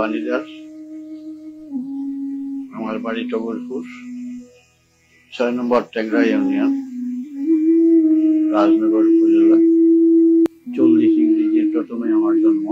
বাণীদার। আমার বাড়ি টগরপুর, ৬ নম্বর ট্যাংরা ইউনিয়ন, রাজনগর উপজেলা। 40 ইংরেজির প্রথমে আমার জন্ম।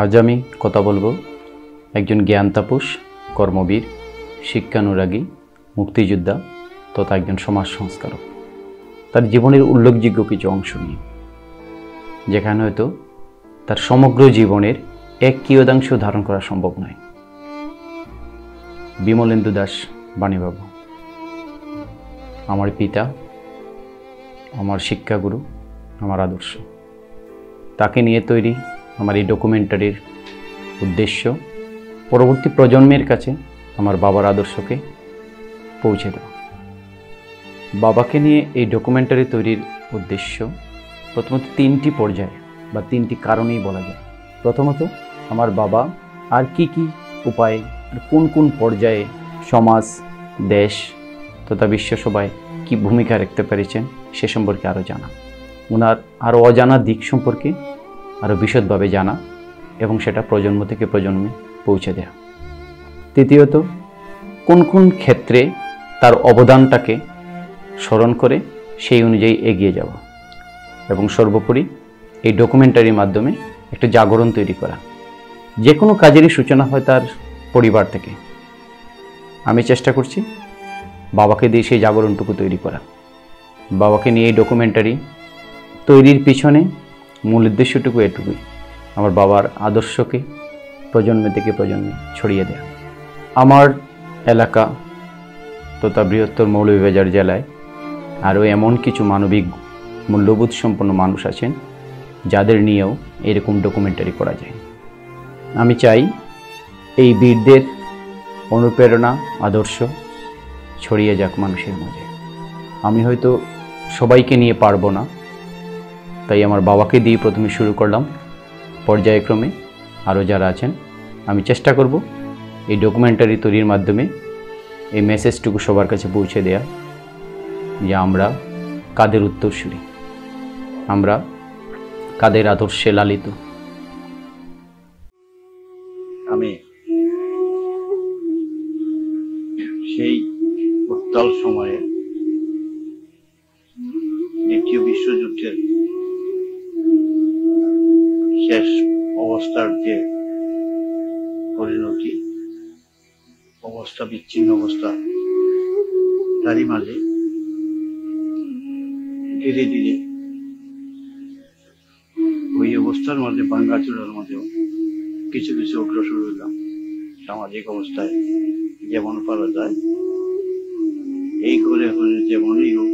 আজ আমি কথা বলবো একজন জ্ঞান তাপস, কর্মবীর, শিক্ষানুরাগী, মুক্তিযোদ্ধা তথা একজন সমাজ সংস্কারক তার জীবনের উল্লেখযোগ্য কিছু অংশ নিয়ে, যেখানে হয়তো তার সমগ্র জীবনের এক কিয়দাংশ ধারণ করা সম্ভব নয়। বিমলেন্দু দাস বাণীবাবু আমার পিতা, আমার শিক্ষাগুরু, আমার আদর্শ। তাকে নিয়ে তৈরি আমার এই ডকুমেন্টারির উদ্দেশ্য পরবর্তী প্রজন্মের কাছে আমার বাবার আদর্শকে পৌঁছে দেওয়া। বাবাকে নিয়ে এই ডকুমেন্টারি তৈরির উদ্দেশ্য প্রথমত তিনটি পর্যায়ে বা তিনটি কারণেই বলা যায়। প্রথমত, আমার বাবা আর কি উপায়ে আর কোন কোন পর্যায়ে সমাজ, দেশ তথা বিশ্বসভায় কি ভূমিকা রাখতে পেরেছেন সে সম্পর্কে আরও জানা, ওনার আরও অজানা দিক সম্পর্কে আরও বিশদভাবে জানা এবং সেটা প্রজন্ম থেকে প্রজন্মে পৌঁছে দেওয়া। তৃতীয়ত, কোন কোন ক্ষেত্রে তার অবদানটাকে স্মরণ করে সেই অনুযায়ী এগিয়ে যাওয়া এবং সর্বোপরি এই ডকুমেন্টারির মাধ্যমে একটা জাগরণ তৈরি করা। যে কোনো কাজেরই সূচনা হয় তার পরিবার থেকে। আমি চেষ্টা করছি বাবাকে দিয়ে সেই জাগরণটুকু তৈরি করা। বাবাকে নিয়ে এই ডকুমেন্টারি তৈরির পিছনে মূল উদ্দেশ্যটুকু এটুকুই, আমার বাবার আদর্শকে প্রজন্ম থেকে প্রজন্মে ছড়িয়ে দেয়া। আমার এলাকা তথা বৃহত্তর মৌলভীবাজার জেলায় আরও এমন কিছু মানবিক মূল্যবোধ সম্পন্ন মানুষ আছেন যাদের নিয়েও এরকম ডকুমেন্টারি করা যায়। আমি চাই এই বীরদের অনুপ্রেরণা, আদর্শ ছড়িয়ে যাক মানুষের মাঝে। আমি হয়তো সবাইকে নিয়ে পারবো না, তাই আমার বাবাকে দিয়ে প্রথমে শুরু করলাম। পর্যায়ক্রমে আরও যারা আছেন আমি চেষ্টা করব এই ডকুমেন্টারি তৈরির মাধ্যমে এই মেসেজটুকু সবার কাছে পৌঁছে দেয়া যে আমরা কাদের উত্তরসূরি, আমরা কাদের আদর্শে লালিত। আমি সেই উত্তাল সময়ে দ্বিতীয় বিশ্বযুদ্ধের শেষ অবস্থার যে পরিণতি অবস্থা, বিচ্ছিন্ন অবস্থা, তারই মাঝে ধীরে ধীরে ওই অবস্থার মধ্যে ভাঙ্গাচুরার মধ্যেও কিছু কিছু অগ্রসর হইলাম। সামাজিক অবস্থায় যেমন পারা যায় এই করে যেমনই হোক,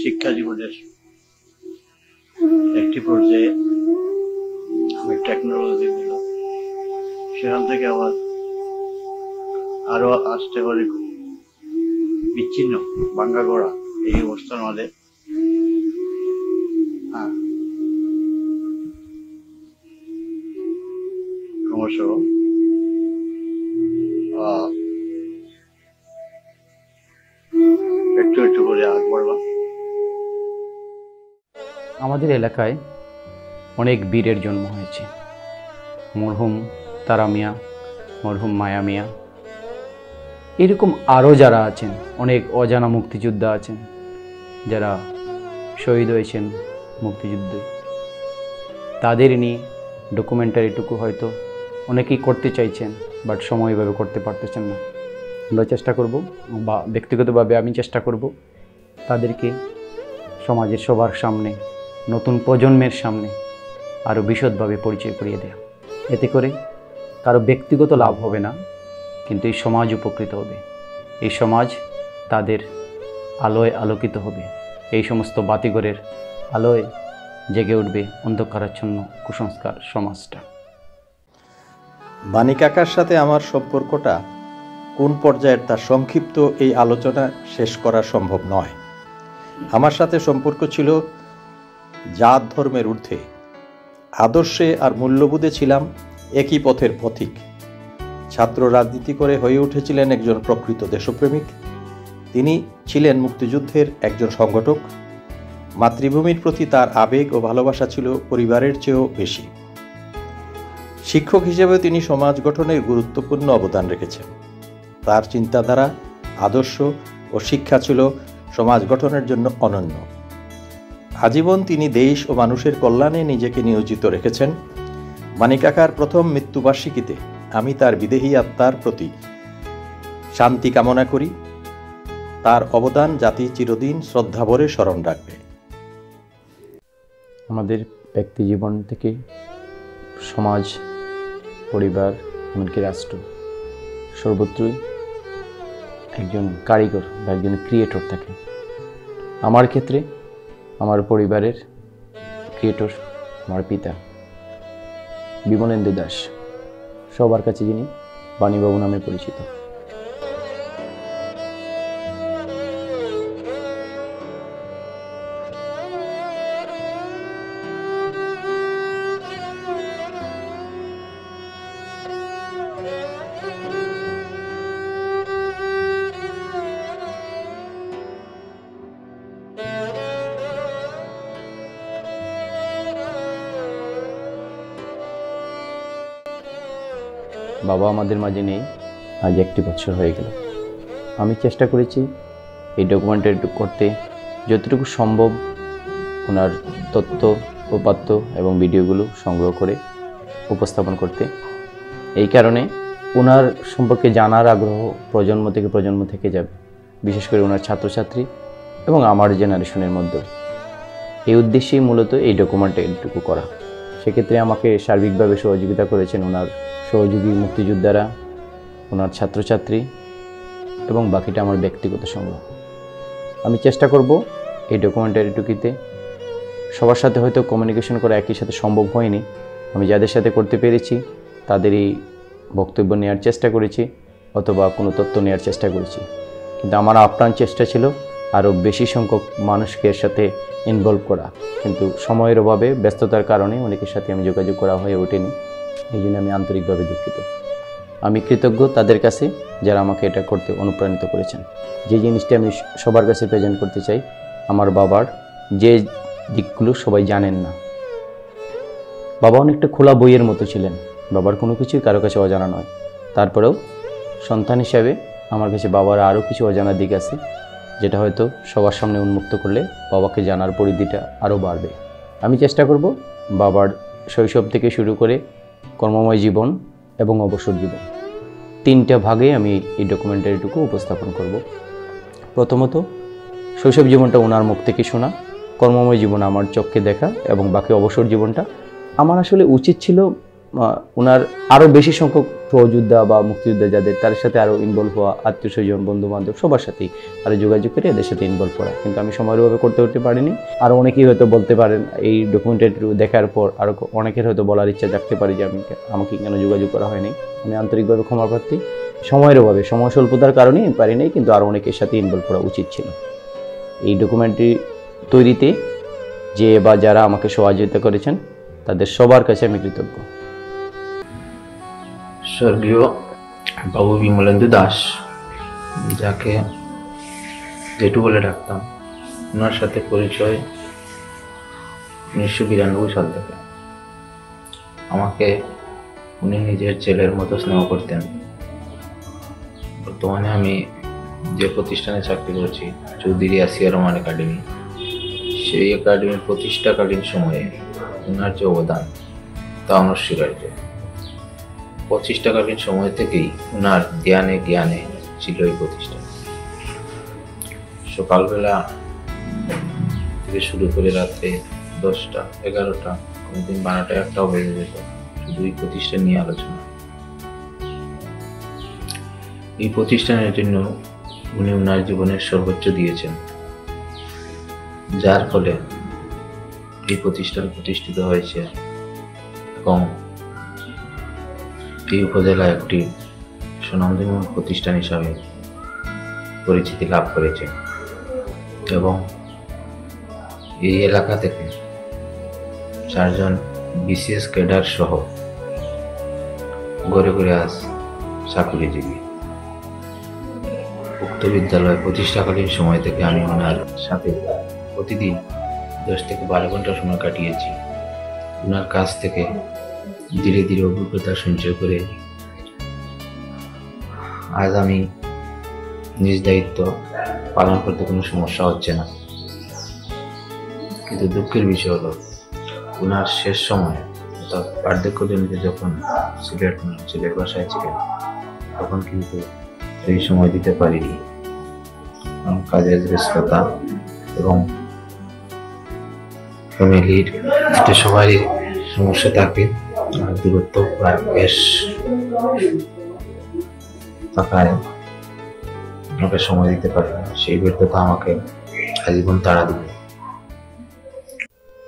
শিক্ষা জীবনের একটি পর্যায়ে আমি টেকনোলজি দিলাম, সেখান থেকে আবার আরো আসতে পারে বিচ্ছিন্ন ভাঙ্গা গড়া এই অবস্থার মধ্যে ক্রমশ একটু একটু করে আগ বাড়লাম। আমাদের এলাকায় অনেক বীরের জন্ম হয়েছে। মরহুম তারা মিয়া, মরহুম মায়া মিয়া, এরকম আরও যারা আছেন, অনেক অজানা মুক্তিযোদ্ধা আছেন যারা শহীদ হয়েছেন মুক্তিযুদ্ধে। তাদের নিয়ে ডকুমেন্টারিটুকু হয়তো অনেকেই করতে চাইছেন, বাট সময়ভাবে করতে পারতেছেন না। আমরা চেষ্টা করব, বা ব্যক্তিগতভাবে আমি চেষ্টা করব তাদেরকে সমাজের সবার সামনে, নতুন প্রজন্মের সামনে আরও বিশদভাবে পরিচয় করিয়ে দেয়া। এতে করে কারো ব্যক্তিগত লাভ হবে না, কিন্তু এই সমাজ উপকৃত হবে। এই সমাজ তাদের আলোয় আলোকিত হবে। এই সমস্ত বাতিঘরের আলোয় জেগে উঠবে অন্ধকারাচ্ছন্ন কুসংস্কার সমাজটা। বাণী কাকার সাথে আমার সম্পর্কটা কোন পর্যায়ের তা সংক্ষিপ্ত এই আলোচনা শেষ করা সম্ভব নয়। আমার সাথে সম্পর্ক ছিল জাত ধর্মের ঊর্ধ্বে। আদর্শে আর মূল্যবোধে ছিলাম একই পথের পথিক। ছাত্র রাজনীতি করে হয়ে উঠেছিলেন একজন প্রকৃত দেশপ্রেমিক। তিনি ছিলেন মুক্তিযুদ্ধের একজন সংগঠক। মাতৃভূমির প্রতি তার আবেগ ও ভালোবাসা ছিল পরিবারের চেয়েও বেশি। শিক্ষক হিসেবে তিনি সমাজ গঠনের গুরুত্বপূর্ণ অবদান রেখেছেন। তার চিন্তাধারা, আদর্শ ও শিক্ষা ছিল সমাজ গঠনের জন্য অনন্য। আজীবন তিনি দেশ ও মানুষের কল্যাণে নিজেকে নিয়োজিত রেখেছেন। মানিকাকার প্রথম মৃত্যুবার্ষিকীতে আমি তার বিদেহী আত্মার প্রতি শান্তি কামনা করি। তার অবদান জাতি চিরদিন শ্রদ্ধাভরে স্মরণ রাখবে। আমাদের ব্যক্তি জীবন থেকে সমাজ, পরিবার, এমনকি রাষ্ট্র, সর্বত্রই একজন কারিগর বা একজন ক্রিয়েটর থাকে। আমার ক্ষেত্রে আমার পরিবারের ক্রিয়েটর আমার পিতা বিমলেন্দু দাস, সবার কাছে যিনি বাণীবাবু নামে পরিচিত। বাবা আমাদের মাঝে নেই, আজ 1 বছর হয়ে গেল। আমি চেষ্টা করেছি এই ডকুমেন্টারি করতে, যতটুকু সম্ভব ওনার তথ্য, উপাত্ত এবং ভিডিওগুলো সংগ্রহ করে উপস্থাপন করতে। এই কারণে ওনার সম্পর্কে জানার আগ্রহ প্রজন্ম থেকে প্রজন্ম থেকে যাবে, বিশেষ করে ওনার ছাত্রছাত্রী এবং আমার জেনারেশনের মধ্যে। এই উদ্দেশ্যেই মূলত এই ডকুমেন্টারিটুকু করা। সেক্ষেত্রে আমাকে সার্বিকভাবে সহযোগিতা করেছেন ওনার সহযোগী মুক্তিযোদ্ধারা, ওনার ছাত্রছাত্রী এবং বাকিটা আমার ব্যক্তিগত সংগ্রহ। আমি চেষ্টা করব এই ডকুমেন্টারিটুকিতে সবার সাথে হয়তো কমিউনিকেশন করা একই সাথে সম্ভব হয়নি। আমি যাদের সাথে করতে পেরেছি তাদেরই বক্তব্য নেওয়ার চেষ্টা করেছি অথবা কোনো তথ্য নেওয়ার চেষ্টা করেছি, কিন্তু আমার আপ্রাণ চেষ্টা ছিল আরও বেশি সংখ্যক মানুষকে এর সাথে ইনভলভ করা, কিন্তু সময়ের অভাবে, ব্যস্ততার কারণে অনেকের সাথে আমি যোগাযোগ করা হয়ে ওঠেনি। এই জন্য আমি আন্তরিকভাবে দুঃখিত। আমি কৃতজ্ঞ তাদের কাছে যারা আমাকে এটা করতে অনুপ্রাণিত করেছেন। যে জিনিসটি আমি সবার কাছে প্রেজেন্ট করতে চাই, আমার বাবার যে দিকগুলো সবাই জানেন না। বাবা অনেকটা খোলা বইয়ের মতো ছিলেন, বাবার কোনো কিছুই কারো কাছে অজানা নয়। তারপরেও সন্তান হিসাবে আমার কাছে বাবার আরও কিছু অজানা দিক আছে, যেটা হয়তো সবার সামনে উন্মুক্ত করলে বাবাকে জানার পরিধিটা আরও বাড়বে। আমি চেষ্টা করব বাবার শৈশব থেকে শুরু করে কর্মময় জীবন এবং অবসর জীবন, 3টা ভাগে আমি এই ডকুমেন্টারিটুকু উপস্থাপন করব। প্রথমত শৈশব জীবনটা ওনার মুখ থেকে শোনা, কর্মময় জীবন আমার চোখকে দেখা এবং বাকি অবসর জীবনটা আমার আসলে উচিত ছিল ওনার আরও বেশি সংখ্যক সহযোদ্ধা বা মুক্তিযোদ্ধা যাদের, তার সাথে আরও ইনভলভ হওয়া, আত্মীয় স্বজন, বন্ধুবান্ধব সবার সাথেই আরও যোগাযোগ করে এদের সাথে ইনভলভ করা, কিন্তু আমি সময়ের অভাবে করতে পারিনি। আরও অনেকেই হয়তো বলতে পারেন এই ডকুমেন্টারি দেখার পর আরও অনেকের হয়তো বলার ইচ্ছা জাগতে পারে যে আমাকে কেন যোগাযোগ করা হয়নি। আমি আন্তরিকভাবে ক্ষমা প্রার্থী। সময়ের অভাবে, সময় স্বল্পতার কারণেই পারি নাই, কিন্তু আরও অনেকের সাথে ইনভলভ করা উচিত ছিল। এই ডকুমেন্টারি তৈরিতে যে বা যারা আমাকে সহযোগিতা করেছেন তাদের সবার কাছে আমি কৃতজ্ঞ। স্বর্গীয় বাবু বিমলেন্দু দাস, যাকে জেঠু বলে ডাকতাম, ওনার সাথে পরিচয় 1992 সাল থেকে। আমাকে উনি নিজের ছেলের মতো স্নেহ করতেন। বর্তমানে আমি যে প্রতিষ্ঠানে চাকরি করছি, চৌধুরী আসিয়া রহমান একাডেমি, সেই একাডেমির প্রতিষ্ঠাকালীন সময়ে ওনার যে অবদান তা অনস্বীকার্য। প্রতিষ্ঠাকালীন সময় থেকেই ওনার ধ্যানে জ্ঞানে ছিল এই প্রতিষ্ঠান। সকালবেলা থেকে শুরু করে রাত্রে 10টা, 11টা, কোনোদিন 12টা, 1টাও বেজে যেত শুধু এই প্রতিষ্ঠান নিয়ে আলোচনা। এই প্রতিষ্ঠানের জন্য উনি ওনার জীবনের সর্বোচ্চ দিয়েছেন, যার ফলে এই প্রতিষ্ঠান প্রতিষ্ঠিত হয়েছে এবং এই উপজেলা একটি সুনামধন্য প্রতিষ্ঠান হিসাবে পরিচিতি লাভ করেছে এবং এই এলাকা থেকে 4 জন বিসিএস ক্যাডার সহ গড়ে গড়ে আজ চাকুরিজীবী। উক্ত বিদ্যালয় প্রতিষ্ঠাকালীন সময় থেকে আমি ওনার সাথে প্রতিদিন 10 থেকে 12 ঘন্টা সময় কাটিয়েছি। ওনার কাছ থেকে ধীরে ধীরে অভিজ্ঞতা সঞ্চয় করে আজ আমি নিজ দায়িত্ব পালন করতে কোনো সমস্যা হচ্ছে না। কিন্তু দুঃখের বিষয় হলো ওনার শেষ সময়ে অর্থাৎ বার্ধক্যজনিত যখন সিলেট বাসায় ছিলেন, তখন কিন্তু সেই সময় দিতে পারিনি। কাজের ব্যস্ততা এবং ফ্যামিলির যে সবারই সমস্যা থাকে, আর দূরত্ব প্রায় বেশ থাকায় আমাকে সময় দিতে পারে না। সেই ব্যর্থতা আমাকে আজীবন তাড়া দিবে।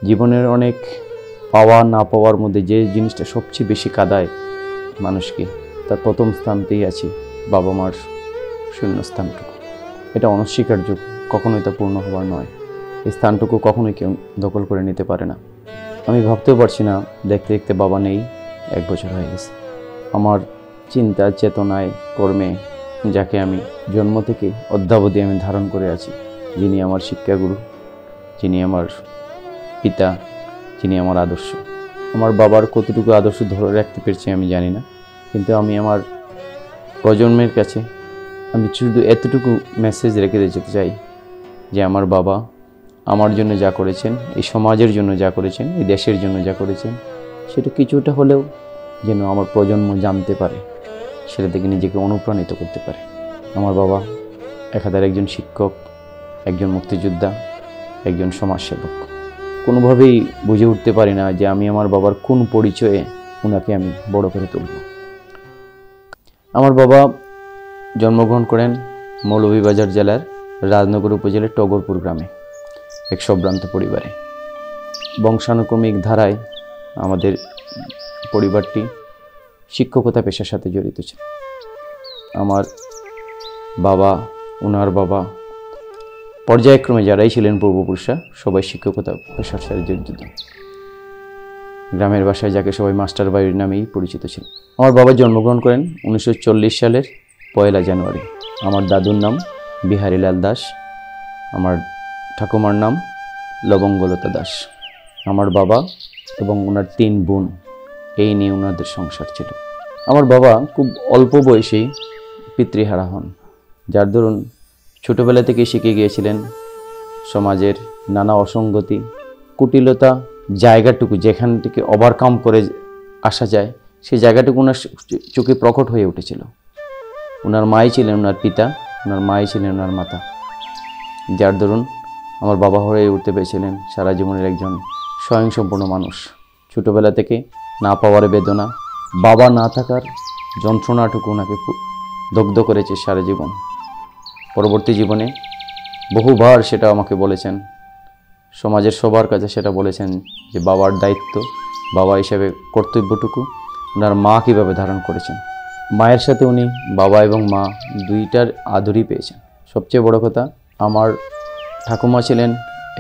জীবনের অনেক পাওয়া না পাওয়ার মধ্যে যে জিনিসটা সবচেয়ে বেশি কাঁদায় মানুষকে, তার প্রথম স্থানতেই আছে বাবা মার শূন্যস্থানটুকু। এটা অনস্বীকার্য, কখনোই তা পূর্ণ হওয়ার নয়। এই স্থানটুকু কখনোই কেউ দখল করে নিতে পারে না। আমি ভাবতেও পারছি না, দেখতে দেখতে বাবা নেই, 1 বছর হয়ে গেছে। আমার চিন্তা, চেতনায়, কর্মে যাকে আমি জন্ম থেকে অদ্যাবধি আমি ধারণ করে আছি, যিনি আমার শিক্ষাগুরু, যিনি আমার পিতা, যিনি আমার আদর্শ। আমার বাবার কতটুকু আদর্শ ধরে রাখতে পেরেছি আমি জানি না, কিন্তু আমি আমার প্রজন্মের কাছে আমি শুধু এতটুকু মেসেজ রেখে যেতে চাই যে আমার বাবা আমার জন্য যা করেছেন, এই সমাজের জন্য যা করেছেন, এই দেশের জন্য যা করেছেন, সেটা কিছুটা হলেও যেন আমার প্রজন্ম জানতে পারে, সেটা থেকে নিজেকে অনুপ্রাণিত করতে পারে। আমার বাবা একাধারে একজন শিক্ষক, একজন মুক্তিযোদ্ধা, একজন সমাজসেবক। কোনোভাবেই বুঝে উঠতে পারি না যে আমি আমার বাবার কোন পরিচয়ে ওনাকে আমি বড় করে তুলব। আমার বাবা জন্মগ্রহণ করেন মৌলভীবাজার জেলার রাজনগর উপজেলার টগরপুর গ্রামে, এক সম্ভ্রান্ত পরিবারে। বংশানুক্রমিক ধারায় আমাদের পরিবারটি শিক্ষকতা পেশার সাথে জড়িত ছিল। আমার বাবা, ওনার বাবা, পর্যায়ক্রমে যারাই ছিলেন পূর্বপুরুষরা, সবাই শিক্ষকতা পেশার সাথে জড়িত। গ্রামের ভাষায় যাকে সবাই মাস্টার বাড়ির নামেই পরিচিত ছিল। আমার বাবা জন্মগ্রহণ করেন 1940 সালের 1 জানুয়ারি। আমার দাদুর নাম বিহারীলাল দাস, আমার ঠাকুমার নাম লবঙ্গলতা দাস। আমার বাবা এবং ওনার 3 বোন, এই নিয়ে ওনাদের সংসার ছিল। আমার বাবা খুব অল্প বয়সেই পিতৃহারা হন, যার দরুন ছোটোবেলা থেকেই শিখে গিয়েছিলেন সমাজের নানা অসঙ্গতি, কুটিলতা, জায়গাটুকু যেখান থেকে ওভারকাম করে আসা যায়, সেই জায়গাটুকু ওনার চোখে প্রকট হয়ে উঠেছিল। ওনার মাই ছিলেন ওনার পিতা, ওনার মাই ছিলেন ওনার মাতা, যার দরুন আমার বাবা হয়ে উঠতে পেরেছিলেন সারা জীবনের একজন স্বয়ংসম্পূর্ণ মানুষ। ছোটোবেলা থেকে না পাওয়ার বেদনা, বাবা না থাকার যন্ত্রণাটুকু ওনাকে দগ্ধ করেছে সারা জীবন। পরবর্তী জীবনে বহুবার সেটা আমাকে বলেছেন, সমাজের সবার কাছে সেটা বলেছেন যে বাবার দায়িত্ব, বাবা হিসেবে কর্তব্যটুকু ওনার মা কীভাবে ধারণ করেছেন। মায়ের সাথে উনি বাবা এবং মা দুইটার আদরই পেয়েছেন। সবচেয়ে বড় কথা, আমার ঠাকুমা ছিলেন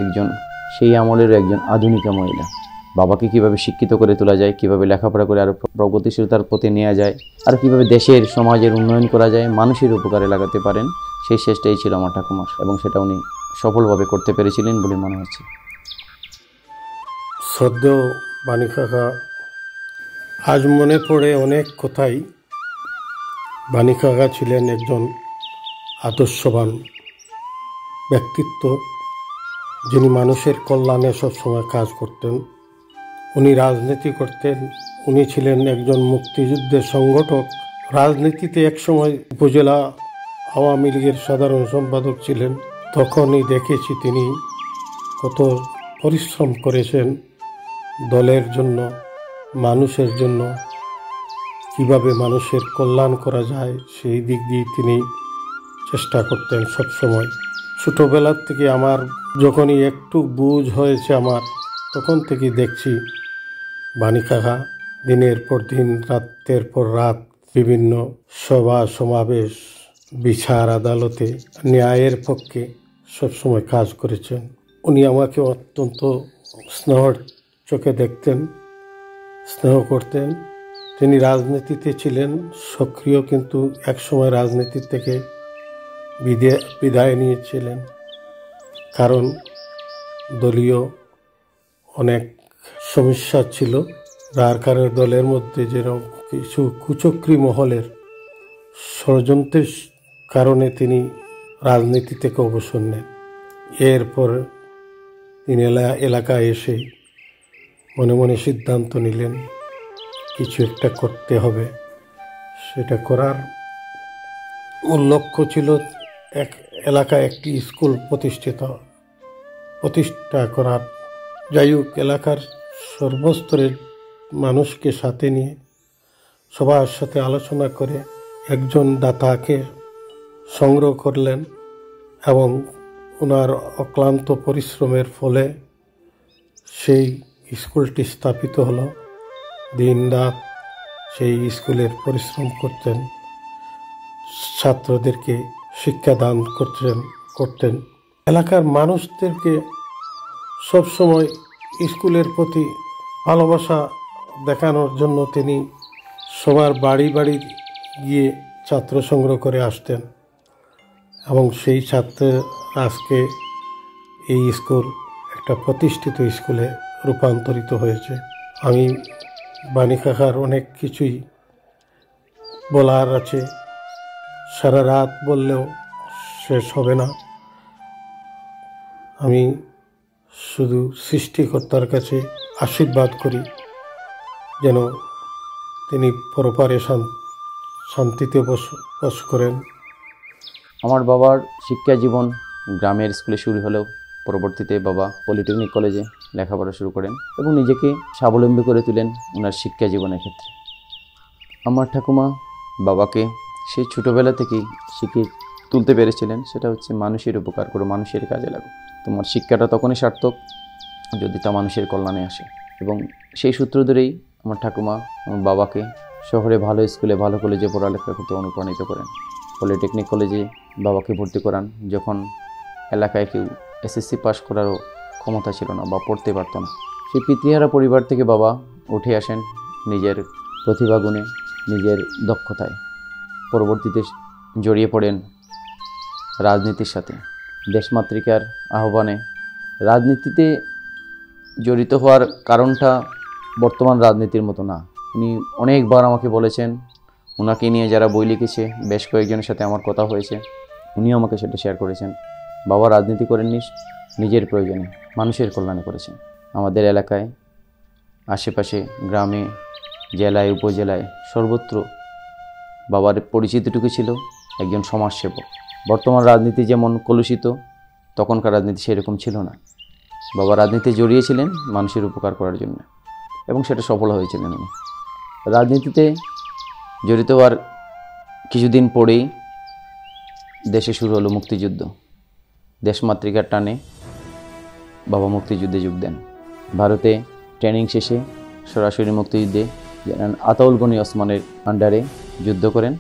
একজন সেই আমলের একজন আধুনিকা মহিলা। বাবাকে কীভাবে শিক্ষিত করে তোলা যায়, কীভাবে লেখাপড়া করে আরও প্রগতিশীলতার পথে নেওয়া যায়, আর কীভাবে দেশের সমাজের উন্নয়ন করা যায়, মানুষের উপকারে লাগাতে পারেন, সেই চেষ্টাই ছিল আমার ঠাকুমার, এবং সেটা উনি সফলভাবে করতে পেরেছিলেন বলে মনে হচ্ছে। শ্রদ্ধেয় বাণী কাকা, আজ মনে পড়ে অনেক কথাই। বাণী কাকা ছিলেন একজন আদর্শবান ব্যক্তিত্ব, যিনি মানুষের কল্যাণে সবসময় কাজ করতেন। উনি রাজনীতি করতেন, উনি ছিলেন একজন মুক্তিযুদ্ধের সংগঠক। রাজনীতিতে একসময় উপজেলা আওয়ামী লীগের সাধারণ সম্পাদক ছিলেন। তখনই দেখেছি তিনি কত পরিশ্রম করেছেন দলের জন্য, মানুষের জন্য, কিভাবে মানুষের কল্যাণ করা যায় সেই দিক দিয়ে তিনি চেষ্টা করতেন সবসময়। ছোটোবেলার থেকে আমার যখনই একটু বুঝ হয়েছে আমার, তখন থেকেই দেখছি বাণী কাকা দিনের পর দিন, রাতের পর রাত বিভিন্ন সভা সমাবেশ, বিচার আদালতে ন্যায়ের পক্ষে সবসময় কাজ করেছেন। উনি আমাকে অত্যন্ত স্নেহর চোখে দেখতেন, স্নেহ করতেন। তিনি রাজনীতিতে ছিলেন সক্রিয়, কিন্তু একসময় রাজনীতি থেকে বিদায় নিয়েছিলেন, কারণ দলীয় অনেক সমস্যা ছিল, যার কারণে দলের মধ্যে যেরকম কিছু কুচক্রী মহলের ষড়যন্ত্রের কারণে তিনি রাজনীতি থেকে অবসর নেন। এরপর তিনি এলাকায় এসে মনে মনে সিদ্ধান্ত নিলেন কিছু একটা করতে হবে। সেটা করার মূল লক্ষ্য ছিল এক এলাকায় একটি স্কুল প্রতিষ্ঠা করার। যাই হোক, এলাকার সর্বস্তরের মানুষকে সাথে নিয়ে সবার সাথে আলোচনা করে একজন দাতাকে সংগ্রহ করলেন এবং ওনার অক্লান্ত পরিশ্রমের ফলে সেই স্কুলটি স্থাপিত হলো। দিনরাত সেই স্কুলের পরিশ্রম করতেন, ছাত্রদেরকে শিক্ষাদান করতেন। এলাকার মানুষদেরকে সবসময় স্কুলের প্রতি ভালোবাসা দেখানোর জন্য তিনি সবার বাড়ি বাড়ি গিয়ে ছাত্র সংগ্রহ করে আসতেন এবং সেই ছাত্র আজকে এই স্কুল একটা প্রতিষ্ঠিত স্কুলে রূপান্তরিত হয়েছে। আমি বাণী কাকার অনেক কিছুই বলার আছে, সারা রাত বললেও শেষ হবে না। আমি শুধু সৃষ্টিকর্তার কাছে আশীর্বাদ করি যেন তিনি পরপারে শান্তিতে বস করেন। আমার বাবার শিক্ষা জীবন গ্রামের স্কুলে শুরু হলেও পরবর্তীতে বাবা পলিটেকনিক কলেজে লেখাপড়া শুরু করেন এবং নিজেকে স্বাবলম্বী করে তুলেন ওনার শিক্ষা জীবনের ক্ষেত্রে। আমার ঠাকুমা বাবাকে সেই ছোটোবেলা থেকেই শিখিয়ে তুলতে পেরেছিলেন, সেটা হচ্ছে মানুষের উপকার করো, মানুষের কাজে লাগো। তোমার শিক্ষাটা তখনই সার্থক যদি তা মানুষের কল্যাণে আসে। এবং সেই সূত্র ধরেই আমার ঠাকুমা আমার বাবাকে শহরে ভালো স্কুলে ভালো কলেজে পড়ালেখা করতে অনুপ্রাণিত করেন। পলিটেকনিক কলেজে বাবাকে ভর্তি করান যখন এলাকায় কেউ এসএসসি পাস করারও ক্ষমতা ছিল না বা পড়তে পারত না। সেই পিতৃহারা পরিবার থেকে বাবা উঠে আসেন নিজের প্রতিভা গুণে, নিজের দক্ষতায়। পরবর্তীতে জড়িয়ে পড়েন রাজনীতির সাথে। দেশমাতৃকার আহ্বানে রাজনীতিতে জড়িত হওয়ার কারণটা বর্তমান রাজনীতির মতো না। উনি অনেকবার আমাকে বলেছেন, ওনাকে নিয়ে যারা বই লিখেছে বেশ কয়েকজনের সাথে আমার কথা হয়েছে, উনিও আমাকে সেটা শেয়ার করেছেন। বাবা রাজনীতি করেননি নিজের প্রয়োজনে, মানুষের কল্যাণে করেছেন। আমাদের এলাকায়, আশেপাশে, গ্রামে, জেলায়, উপজেলায় সর্বত্র বাবার পরিচিতিটুকু ছিল একজন সমাজসেবক। বর্তমান রাজনীতি যেমন কলুষিত, তখনকার রাজনীতি সেরকম ছিল না। বাবা রাজনীতিতে জড়িয়েছিলেন মানুষের উপকার করার জন্য এবং সেটা সফল হয়েছিলেন উনি। রাজনীতিতে জড়িত হওয়ার কিছুদিন পরেই দেশে শুরু হলো মুক্তিযুদ্ধ। দেশমাতৃকার টানে বাবা মুক্তিযুদ্ধে যোগ দেন। ভারতে ট্রেনিং শেষে সরাসরি মুক্তিযুদ্ধে জেনারেল আতাউল গনি ওসমানের আন্ডারে যুদ্ধ করেন।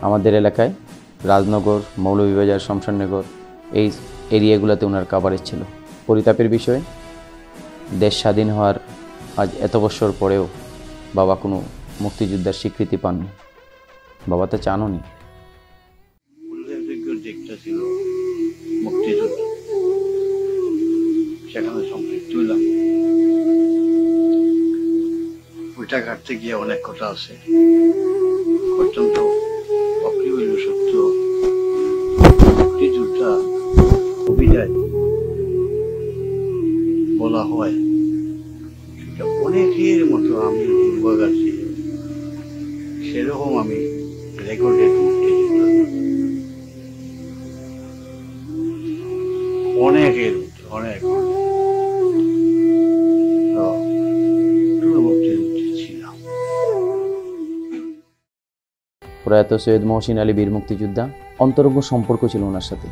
আমাদের এলাকায় রাজনগর, মৌলভীবাজার, শমশাননগর এই এরিয়াগুলোতে ওনার কাভারেজ ছিল। পরিতাপের বিষয়, দেশ স্বাধীন হওয়ার আজ এত বছর পরেও বাবা কোনো মুক্তিযোদ্ধার স্বীকৃতি পাননি। বাবা তো চাননি। উল্লেখযোগ্য দিকটা ছিল মুক্তিযুদ্ধ, সেখানে সম্পৃক্ত হইলাম। ওইটা ঘাটতে গিয়ে অনেক কথা আছে, অত্যন্ত অপ্রিয় সত্য। মুক্তিযোদ্ধা অভিযায় বলা হয়, সেটা অনেকের মতো আমি বই আছি, সেরকম আমি রেকর্ডেড মুক্তিযোদ্ধা অনেকের মতো অনেক মুক্তিযুদ্ধ ছিলাম। প্রয়াত সৈয়দ মহসিন আলী বীর মুক্তিযোদ্ধা, অন্তরঙ্গ সম্পর্ক ছিল ওনার সাথে।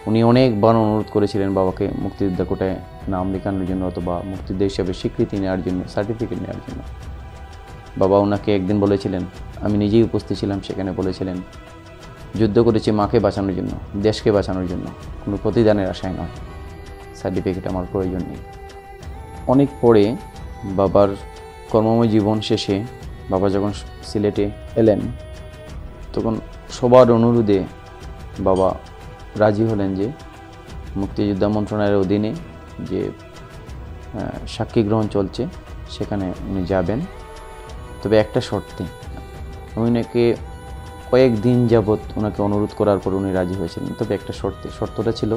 উনি অনেকবার অনুরোধ করেছিলেন বাবাকে মুক্তিযোদ্ধা কোটায় নাম লেখানোর জন্য অথবা মুক্তিযোদ্ধা হিসাবে স্বীকৃতি নেওয়ার জন্য, সার্টিফিকেট নেওয়ার জন্য। বাবা ওনাকে একদিন বলেছিলেন, আমি নিজেই উপস্থিত ছিলাম সেখানে, বলেছিলেন যুদ্ধ করেছি মাকে বাঁচানোর জন্য, দেশকে বাঁচানোর জন্য, কোনো প্রতিদানের আশায় নয়, সার্টিফিকেট আমার প্রয়োজন নেই। অনেক পরে বাবার কর্মময় জীবন শেষে বাবা যখন সিলেটে এলেন, তখন সবার অনুরোধে বাবা রাজি হলেন যে মুক্তিযোদ্ধা মন্ত্রণালয়ের অধীনে যে সাক্ষী গ্রহণ চলছে সেখানে উনি যাবেন, তবে একটা শর্তে। আমি ওনাকে কয়েকদিন যাবৎ ওনাকে অনুরোধ করার পর উনি রাজি হয়েছিলেন, তবে একটা শর্তটা ছিল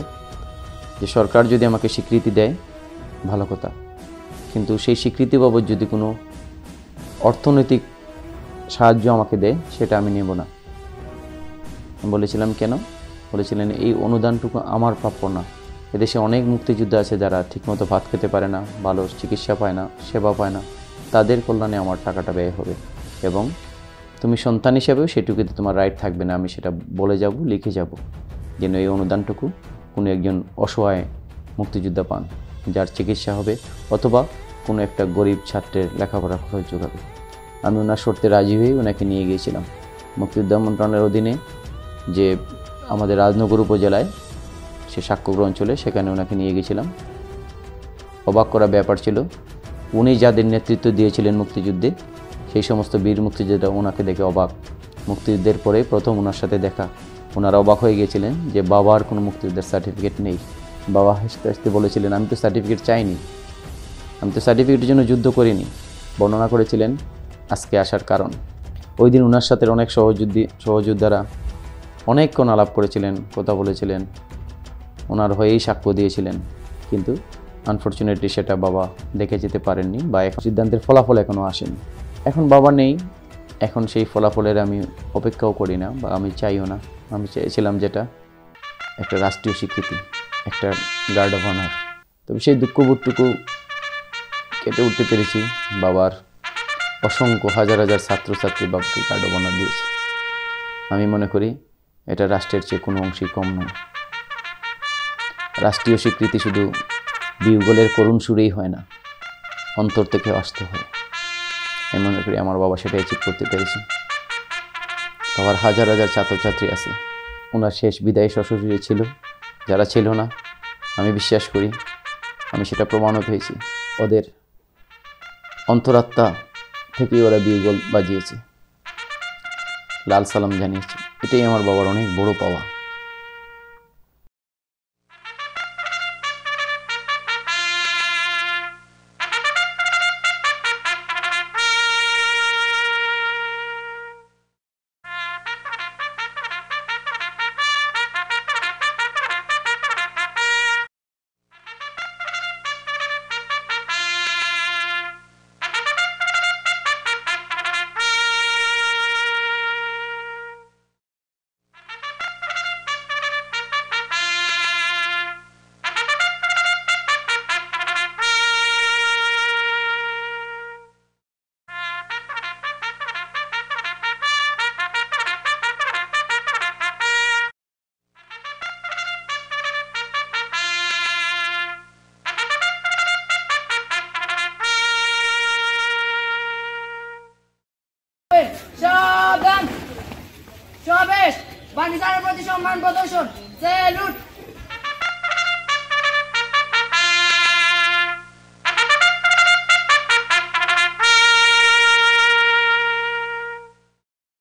যে সরকার যদি আমাকে স্বীকৃতি দেয় ভালো কথা, কিন্তু সেই স্বীকৃতি বাবদ যদি কোনো অর্থনৈতিক সাহায্য আমাকে দেয় সেটা আমি নেব না। আমি বলেছিলাম কেন? বলেছিলেন এই অনুদানটুকু আমার প্রাপ্য না। এদেশে অনেক মুক্তিযোদ্ধা আছে যারা ঠিকমতো ভাত খেতে পারে না, ভালো চিকিৎসা পায় না, সেবা পায় না, তাদের কল্যাণে আমার টাকাটা ব্যয় হবে এবং তুমি সন্তান হিসেবেও সেটুকুতে তোমার রাইট থাকবে না। আমি সেটা বলে যাব, লিখে যাব যেন এই অনুদানটুকু কোনো একজন অসহায় মুক্তিযোদ্ধা পান, যার চিকিৎসা হবে অথবা কোনো একটা গরিব ছাত্রের লেখাপড়া খরচ যোগাবে। আমি ওনার শর্তে রাজি হয়ে ওনাকে নিয়ে গিয়েছিলাম মুক্তিযোদ্ধা মন্ত্রণালয়ের অধীনে যে আমাদের রাজনগর উপজেলায় সে সাক্ষ্যগ্রহ অঞ্চলে, সেখানে ওনাকে নিয়ে গেছিলাম। অবাক করা ব্যাপার ছিল, উনি যাদের নেতৃত্ব দিয়েছিলেন মুক্তিযুদ্ধে সেই সমস্ত বীর মুক্তিযোদ্ধা ওনাকে দেখে অবাক। মুক্তিযুদ্ধের পরে প্রথম ওনার সাথে দেখা, ওনারা অবাক হয়ে গিয়েছিলেন যে বাবার কোনো মুক্তিযুদ্ধের সার্টিফিকেট নেই। বাবা হাসতে হাসতে বলেছিলেন, আমি তো সার্টিফিকেট চাইনি, আমি তো সার্টিফিকেটের জন্য যুদ্ধ করিনি। বর্ণনা করেছিলেন আজকে আসার কারণ। ওই দিন ওনার সাথে অনেক সহযোদ্ধারা অনেকক্ষণ আলাপ করেছিলেন, কথা বলেছিলেন, ওনার হয়েই সাক্ষ্য দিয়েছিলেন, কিন্তু আনফর্চুনেটলি সেটা বাবা দেখে যেতে পারেননি বা সিদ্ধান্তের ফলাফল এখনও আসেনি। এখন বাবা নেই, এখন সেই ফলাফলের আমি অপেক্ষাও করি না বা আমি চাইও না। আমি চেয়েছিলাম যেটা একটা রাষ্ট্রীয় স্বীকৃতি, একটা গার্ড অফ অনার। তবে সেই দুঃখবোধটুকু কেটে উঠতে পেরেছি। বাবার অসংখ্য হাজার হাজার ছাত্রছাত্রী বাবাকে গার্ড অফ অনার দিয়েছে। আমি মনে করি এটা রাষ্ট্রের চেয়ে কোনো অংশেই কম নয়। রাষ্ট্রীয় স্বীকৃতি শুধু বিউগলের করুণ সুরেই হয় না, অন্তর থেকে আসতে হয়। আমি মনে করি আমার বাবা সেটা অ্যাচিভ করতে পেরেছে। বাবার হাজার হাজার ছাত্রছাত্রী আছে, ওনার শেষ বিদায় শ্বশুরে ছিল, যারা ছিল না আমি বিশ্বাস করি আমি সেটা প্রমাণও পেয়েছি, ওদের অন্তরাত্মা থেকেই ওরা বিউগল বাজিয়েছে, লাল সালাম জানিয়েছে। এটাই আমার বাবার অনেক বড় পাওয়া। সাবধান, সমাবেশ, বাণিজ্যের প্রতি সম্মান প্রদর্শন, স্যালুট।